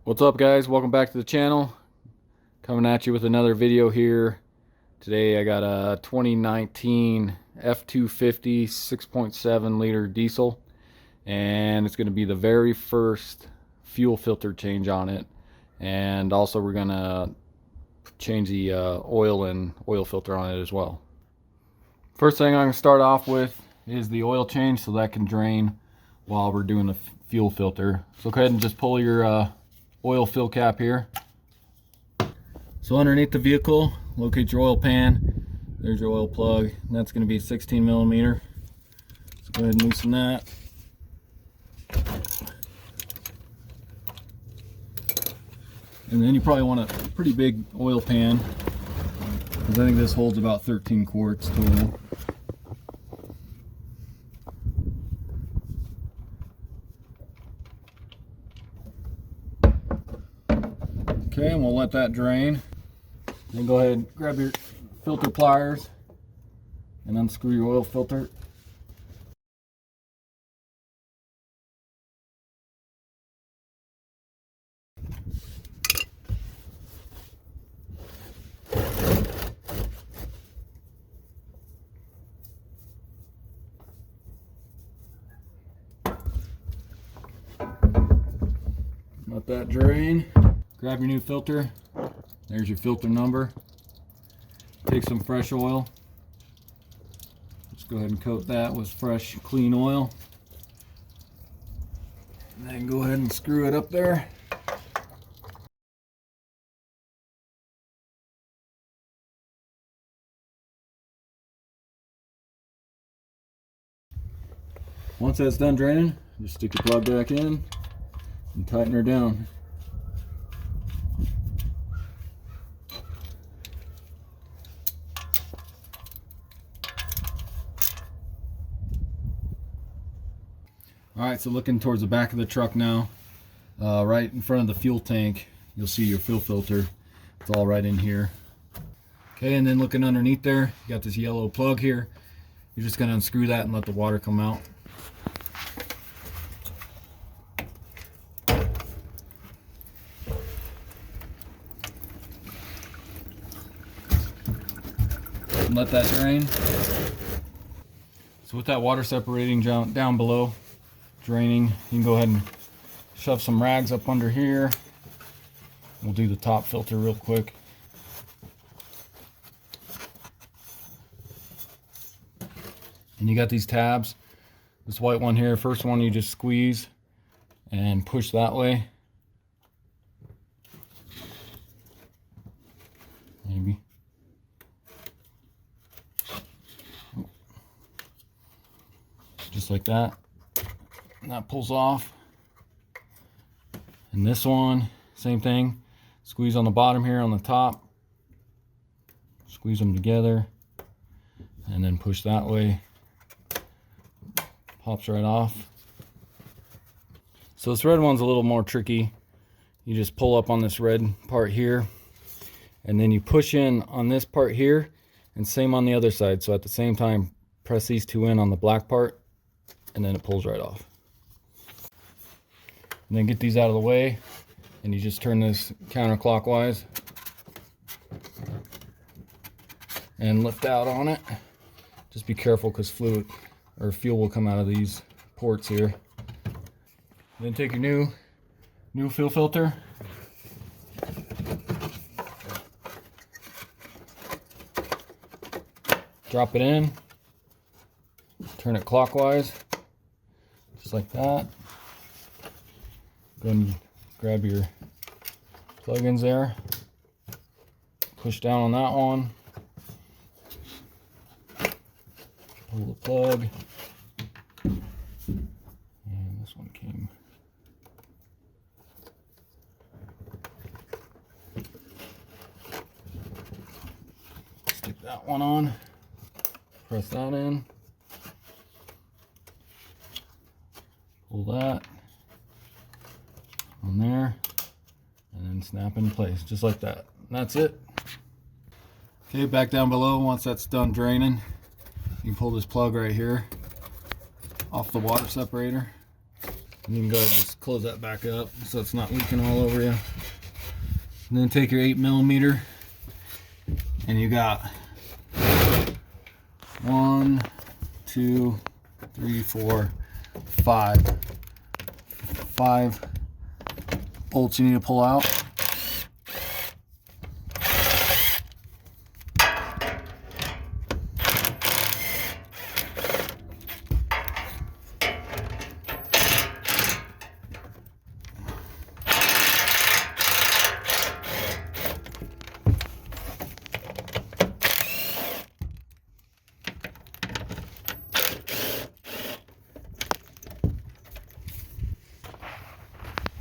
What's up, guys? Welcome back to the channel. Coming at you with another video here. Today I got a 2019 F250 6.7 liter diesel, and it's going to be the very first fuel filter change on it. And also we're going to change the oil filter on it as well. First thing I'm going to start off with is the oil change, so that can drain while we're doing the fuel filter. So go ahead and just pull your oil fill cap here. So underneath the vehicle, locate your oil pan. There's your oil plug, and that's going to be 16 millimeter. So go ahead and loosen that. And then you probably want a pretty big oil pan, because I think this holds about 13 quarts total. Okay, and we'll let that drain. Then go ahead and grab your filter pliers and unscrew your oil filter. Let that drain. Grab your new filter. There's your filter number. Take some fresh oil. Just go ahead and coat that with fresh, clean oil. And then go ahead and screw it up there. Once that's done draining, just stick your plug back in and tighten her down. Alright, so looking towards the back of the truck now, right in front of the fuel tank, you'll see your fuel filter. It's all right in here. Okay, and then looking underneath there, you got this yellow plug here. You're just going to unscrew that and let the water come out. And let that drain. So with that water separating down below, draining, you can go ahead and shove some rags up under here. We'll do the top filter real quick. And you got these tabs. This white one here, first one you just squeeze and push that way. Maybe. Just like that. And that pulls off. And this one, same thing. Squeeze on the bottom here, on the top. Squeeze them together. And then push that way. Pops right off. So this red one's a little more tricky. You just pull up on this red part here. And then you push in on this part here. And same on the other side. So at the same time, press these two in on the black part. And then it pulls right off. And then get these out of the way, and you just turn this counterclockwise and lift out on it. Just be careful, because fluid or fuel will come out of these ports here. Then take your new fuel filter, drop it in, turn it clockwise, just like that. Go ahead and grab your plug-ins there. Push down on that one. Pull the plug. And this one came. Stick that one on. Press that in. Pull that on there, and then snap in place just like that. And that's it. Okay, back down below, once that's done draining, you can pull this plug right here off the water separator. And you can go ahead and just close that back up so it's not leaking all over you. And then take your 8mm, and you got 1, 2, 3, 4, 5 bolts you need to pull out.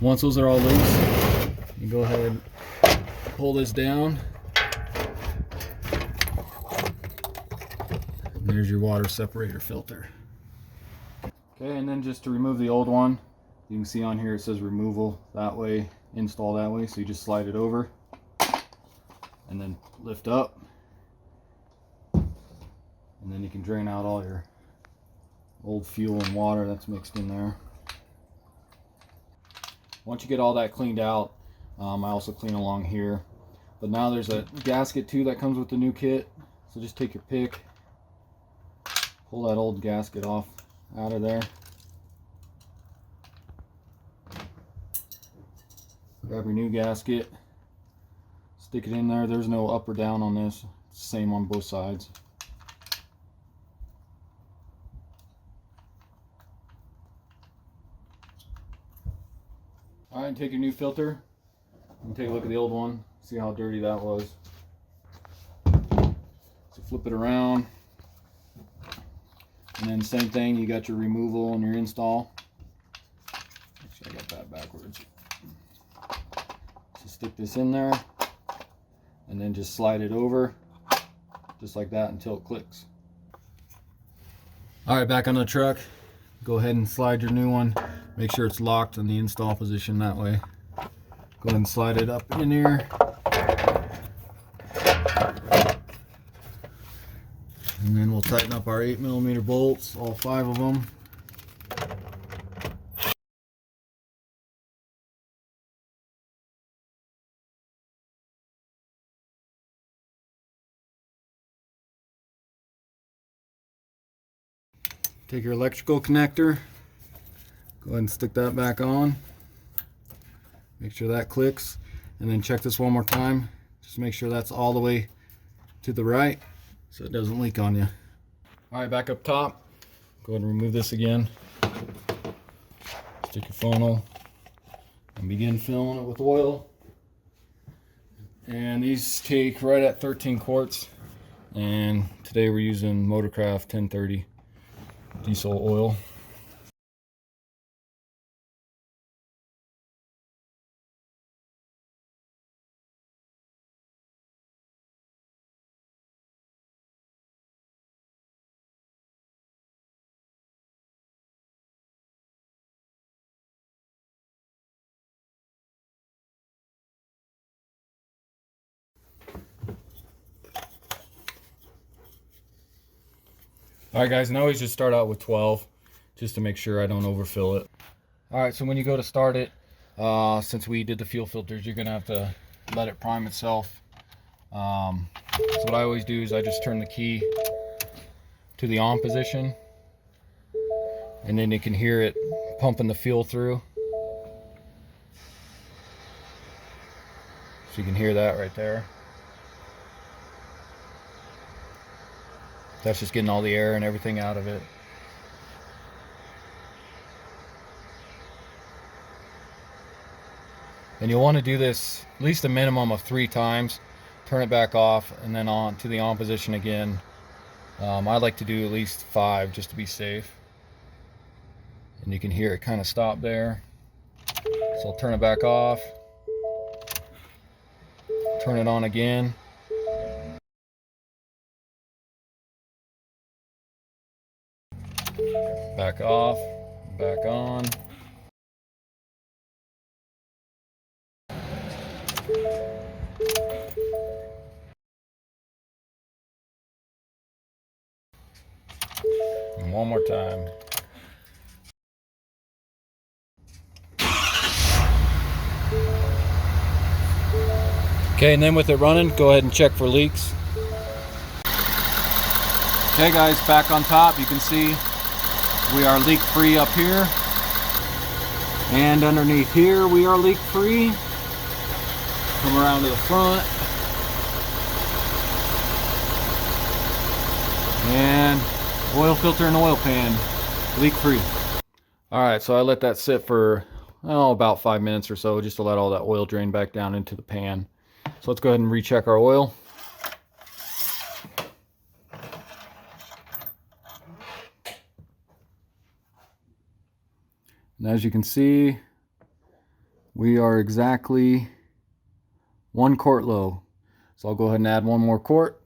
Once those are all loose, you go ahead and pull this down. And there's your water separator filter. Okay, and then just to remove the old one, you can see on here it says removal that way, install that way. So you just slide it over and then lift up. And then you can drain out all your old fuel and water that's mixed in there. Once you get all that cleaned out, I also clean along here. But now there's a gasket too that comes with the new kit. So just take your pick, pull that old gasket off out of there. Grab your new gasket, stick it in there. There's no up or down on this. It's the same on both sides. Alright, take your new filter and take a look at the old one, see how dirty that was. So flip it around, and then same thing, you got your removal and your install. Actually, I got that backwards. So stick this in there, and then just slide it over, just like that until it clicks. Alright, back on the truck. Go ahead and slide your new one. Make sure it's locked in the install position that way. Go ahead and slide it up in here. And then we'll tighten up our 8mm bolts, all 5 of them. Take your electrical connector, go ahead and stick that back on. Make sure that clicks, and then check this one more time. Just make sure that's all the way to the right so it doesn't leak on you. Alright, back up top. Go ahead and remove this again. Stick your funnel and begin filling it with oil. And these take right at 13 quarts. And today we're using Motorcraft 1030 diesel oil. Alright guys, and I always just start out with 12 just to make sure I don't overfill it. Alright, so when you go to start it, since we did the fuel filters, you're going to have to let it prime itself. So what I always do is I just turn the key to the on position, and then you can hear it pumping the fuel through. So you can hear that right there. That's just getting all the air and everything out of it. And you'll want to do this at least a minimum of 3 times. Turn it back off and then on to the on position again. I like to do at least 5 just to be safe. And you can hear it kind of stop there. So I'll turn it back off. Turn it on again. Back off, back on. And one more time. Okay, and then with it running, go ahead and check for leaks. Okay guys, back on top, you can see we are leak free up here. And underneath here, we are leak free. Come around to the front. And oil filter and oil pan, leak free. All right, so I let that sit for about 5 minutes or so, just to let all that oil drain back down into the pan. So let's go ahead and recheck our oil. And as you can see, we are exactly 1 quart low. So I'll go ahead and add 1 more quart.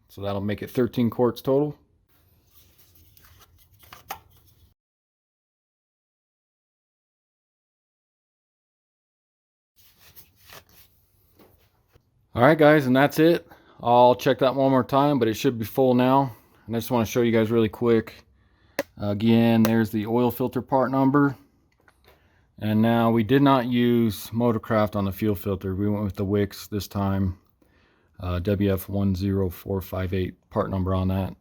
So that'll make it 13 quarts total. All right guys, and that's it. I'll check that one more time, but it should be full now. And I just want to show you guys really quick. Again, there's the oil filter part number. And now we did not use Motorcraft on the fuel filter. We went with the Wix this time. WF10458 part number on that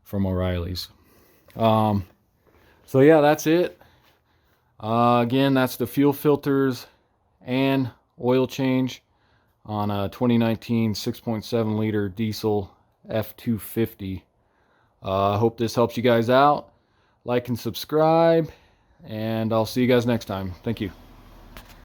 from O'Reilly's. So yeah, that's it. Again, that's the fuel filters and oil change on a 2019 6.7 liter diesel F250. I hope this helps you guys out. Like and subscribe, and I'll see you guys next time. Thank you.